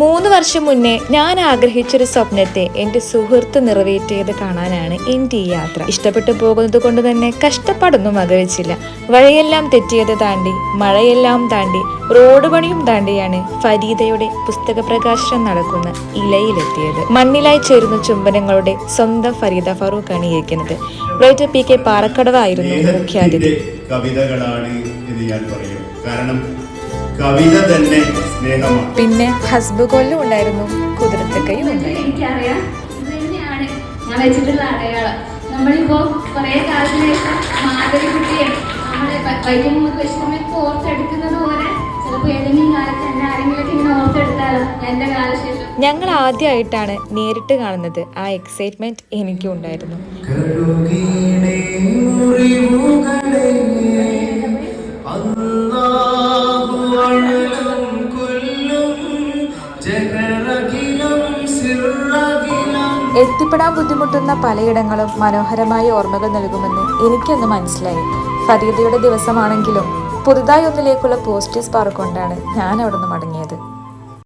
3 വർഷം മുന്നേ ഞാൻ ആഗ്രഹിച്ചൊരു സ്വപ്നത്തെ എൻ്റെ സുഹൃത്ത് നിറവേറ്റിയത് കാണാനാണ് എൻ്റെ ഈ യാത്ര. ഇഷ്ടപ്പെട്ടു പോകുന്നത് കൊണ്ട് തന്നെ കഷ്ടപ്പാടൊന്നും വകവെച്ചില്ല. വഴിയെല്ലാം തെറ്റിയത് താണ്ടി, മഴയെല്ലാം താണ്ടി, റോഡ് പണിയും താണ്ടിയാണ് ഫരീദയുടെ പുസ്തക പ്രകാശനം നടക്കുന്ന ഇലയിലെത്തിയത്. മണ്ണിലായി ചേരുന്ന ചുംബനങ്ങളുടെ സ്വന്തം ഫരീദ ഫറൂഖാണ് ഇരിക്കുന്നത്. റൈറ്റർ PK പാറക്കടവായിരുന്നു മുഖ്യാതിഥി. കവിതകളാണ് എന്ന് ഞാൻ പറയും. കാരണം കവിത തന്നെ സ്നേഹമാണ്. പിന്നെ ഹസ്ബ് കൊല്ലും ഉണ്ടായിരുന്നു, കുതിരത്തക്കയും ഉണ്ടായിരുന്നു. എനിക്കറിയാം, ഇത് തന്നെയാണ് ഞാൻ വെച്ചിട്ടുള്ള അടയാളം. നമ്മളിപ്പോ കുറെ കാലത്തിന് ശേഷം മാധവിക്കുട്ടിയെ നമ്മുടെ വൈദ്യമൂക്ക് വിഷമൊക്കെ ഓർത്തെടുക്കുന്നത് പോലെ ചിലപ്പോൾ ഏതെങ്കിലും കാലത്ത് എന്നെ ആരെങ്കിലൊക്കെ ഇങ്ങനെ ഓർത്തെടുത്താലോ എന്റെ കാലശേഷം. ഞങ്ങൾ ആദ്യമായിട്ടാണ് നേരിട്ട് കാണുന്നത്. ആ എക്സൈറ്റ്മെന്റ് എനിക്കും ഉണ്ടായിരുന്നു. എത്തിപ്പെടാൻ ബുദ്ധിമുട്ടുന്ന പലയിടങ്ങളും മനോഹരമായ ഓർമ്മകൾ നൽകുമെന്ന് എനിക്കൊന്ന് മനസ്സിലായി. ഫരീദയുടെ ദിവസമാണെങ്കിലും പുതുതായി ഒന്നിലേക്കുള്ള പോസിറ്റീവ് സ്പാർക്ക് കൊണ്ടാണ് ഞാൻ അവിടെ നിന്ന് മടങ്ങിയത്.